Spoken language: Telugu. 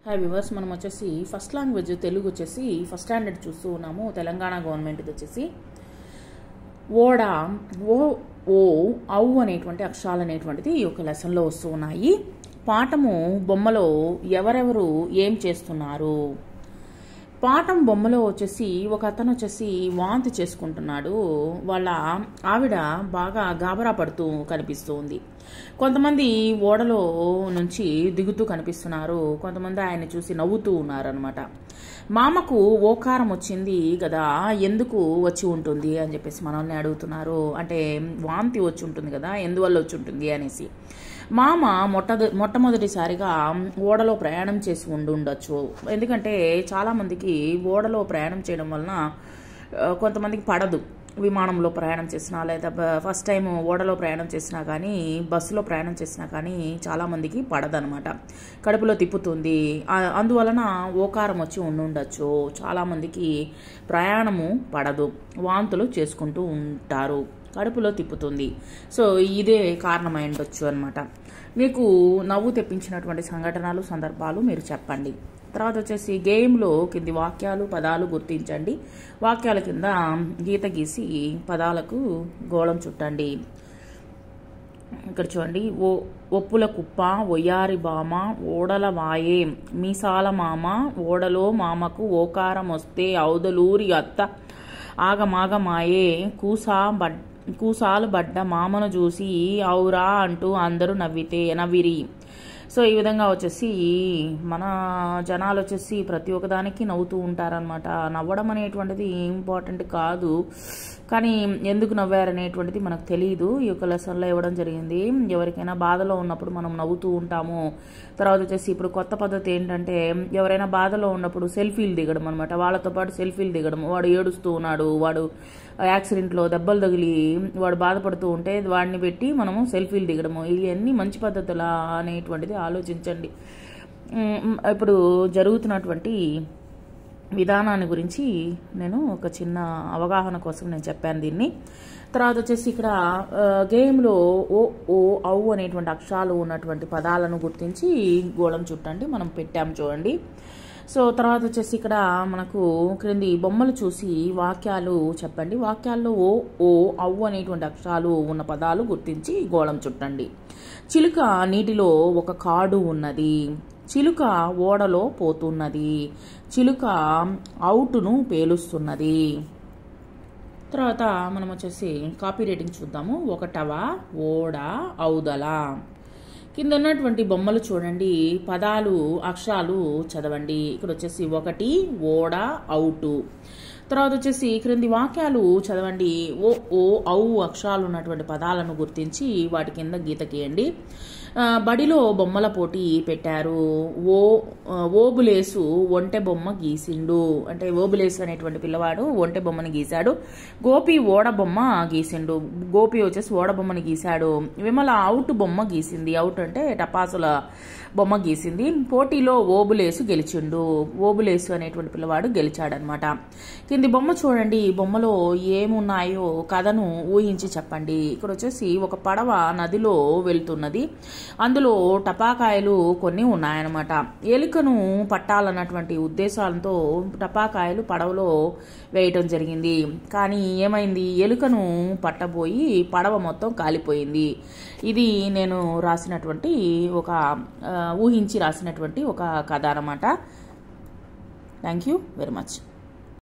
హాయ్ వ్యూవర్స్, మనం వచ్చేసి ఫస్ట్ లాంగ్వేజ్ తెలుగు వచ్చేసి ఫస్ట్ స్టాండర్డ్ చూస్తూ ఉన్నాము. తెలంగాణ గవర్నమెంట్ది వచ్చేసి ఓడ ఓ ఓ ఔ అనేటువంటి అక్షరాలు అనేటువంటిది ఈ యొక్క లెసన్లో వస్తూ ఉన్నాయి. పాఠము బొమ్మలో ఎవరెవరు ఏం చేస్తున్నారు. పాఠం బొమ్మలో వచ్చేసి ఒక అతను వచ్చేసి వాంతి చేసుకుంటున్నాడు. వాళ్ళ ఆవిడ బాగా గాబరా పడుతూ కనిపిస్తుంది. కొంతమంది ఓడలో నుంచి దిగుతూ కనిపిస్తున్నారు. కొంతమంది ఆయన చూసి నవ్వుతూ ఉన్నారనమాట. మామకు ఓకారం వచ్చింది కదా, ఎందుకు వచ్చి ఉంటుంది అని చెప్పేసి మనల్ని అడుగుతున్నారు. అంటే వాంతి వచ్చి ఉంటుంది కదా, ఎందువల్ల వచ్చి ఉంటుంది అనేసి. మామ మొట్టమొదటిసారిగా ఓడలో ప్రయాణం చేసి ఉండొచ్చు. ఎందుకంటే చాలామందికి ఓడలో ప్రయాణం చేయడం వలన కొంతమందికి పడదు. విమానంలో ప్రయాణం చేసినా లేదా ఫస్ట్ టైం ఓడలో ప్రయాణం చేసినా కానీ బస్సులో ప్రయాణం చేసినా కానీ చాలామందికి పడదనమాట. కడుపులో తిప్పుతుంది. అందువలన ఓకారం వచ్చి ఉండొచ్చు. చాలామందికి ప్రయాణము పడదు, వాంతులు చేసుకుంటూ ఉంటారు, కడుపులో తిప్పుతుంది. సో ఇదే కారణమై ఉండొచ్చు అనమాట. మీకు నవ్వు తెప్పించినటువంటి సంఘటనలు, సందర్భాలు మీరు చెప్పండి. తర్వాత వచ్చేసి గేమ్లో కింది వాక్యాలు, పదాలు గుర్తించండి. వాక్యాల కింద గీత గీసి పదాలకు గోళం చుట్టండి. ఇక్కడ చూడండి. ఒప్పుల కుప్ప, ఒయ్యారి బామ, ఓడల వాయే, మీసాల మామ, ఓడలో మామకు ఓకారం వస్తే, ఔదలూరి అత్త ఆగమాగమాయే, కూసాలు బడ్డ మామను చూసి ఔరా అంటూ అందరూ నవ్విరి. సో ఈ విధంగా వచ్చేసి మన జనాలు వచ్చేసి ప్రతి ఒక్కదానికి నవ్వుతూ ఉంటారనమాట. నవ్వడం అనేటువంటిది ఇంపార్టెంట్ కాదు, కానీ ఎందుకు నవ్వారనేటువంటిది మనకు తెలియదు. ఈ యొక్క లెసన్లో ఇవ్వడం జరిగింది. ఎవరికైనా బాధలో ఉన్నప్పుడు మనం నవ్వుతూ ఉంటాము. తర్వాత వచ్చేసి ఇప్పుడు కొత్త పద్ధతి ఏంటంటే, ఎవరైనా బాధలో ఉన్నప్పుడు సెల్ఫీలు దిగడం అనమాట. వాళ్ళతో పాటు సెల్ఫీలు దిగడం. వాడు ఏడుస్తూ ఉన్నాడు, వాడు యాక్సిడెంట్లో దెబ్బలు తగిలి వాడు బాధపడుతూ ఉంటే వాడిని పెట్టి మనము సెల్ఫీలు దిగడము. ఇవన్నీ మంచి పద్ధతులా అనేటువంటిది ఆలోచించండి. ఇప్పుడు జరుగుతున్నటువంటి విధానాన్ని గురించి నేను ఒక చిన్న అవగాహన కోసం నేను చెప్పాను దీన్ని. తర్వాత వచ్చేసి ఇక్కడ గేమ్లో ఓ ఔ అనేటువంటి అక్షరాలు ఉన్నటువంటి పదాలను గుర్తించి గోళం చుట్టండి. మనం పెట్టాము చూడండి. సో తర్వాత వచ్చేసి ఇక్కడ మనకు క్రింది బొమ్మలు చూసి వాక్యాలు చెప్పండి. వాక్యాల్లో ఓ ఔ అనేటువంటి అక్షరాలు ఉన్న పదాలు గుర్తించి గోళం చుట్టండి. చిలుక నీటిలో ఒక కాడు ఉన్నది. చిలుక ఓడలో పోతున్నది. చిలుక అవుటును పేలుస్తున్నది. తర్వాత మనం వచ్చేసి కాపీ రేటింగ్ చూద్దాము. 1వ ఓడ ఔదల. కింద ఉన్నటువంటి బొమ్మలు చూడండి. పదాలు, అక్షరాలు చదవండి. ఇక్కడ వచ్చేసి 1 ఓడ అవుటు. తర్వాత వచ్చేసి క్రింది వాక్యాలు చదవండి. ఓ ఔ అక్షరాలు ఉన్నటువంటి పదాలను గుర్తించి వాటి కింద గీత గీయండి. బడిలో బొమ్మల పోటీ పెట్టారు. ఓబులేసు ఒంటె బొమ్మ గీసిండు. అంటే ఓబులేసు అనేటువంటి పిల్లవాడు ఒంటె బొమ్మని గీశాడు. గోపి ఓడ బొమ్మ గీసిండు. గోపి వచ్చేసి ఓడ బొమ్మని గీశాడు. విమల అవుట్ బొమ్మ గీసింది. అవుట్ అంటే టపాసుల బొమ్మ గీసింది. పోటీలో ఓబులేసు గెలిచిండు. ఓబులేసు అనేటువంటి పిల్లవాడు గెలిచాడనమాట. కింది బొమ్మ చూడండి. బొమ్మలో ఏమున్నాయో కథను ఊహించి చెప్పండి. ఇక్కడ వచ్చేసి ఒక పడవ నదిలో వెళ్తున్నది. అందులో టపాకాయలు కొన్ని ఉన్నాయన్నమాట. ఎలుకను పట్టాలన్నటువంటి ఉద్దేశాలతో టపాకాయలు పడవలో వేయటం జరిగింది. కానీ ఏమైంది, ఎలుకను పట్టబోయి పడవ మొత్తం కాలిపోయింది. ఇది నేను రాసినటువంటి ఒక ఊహించి రాసినటువంటి ఒక కథ అన్నమాట. Thank you very much.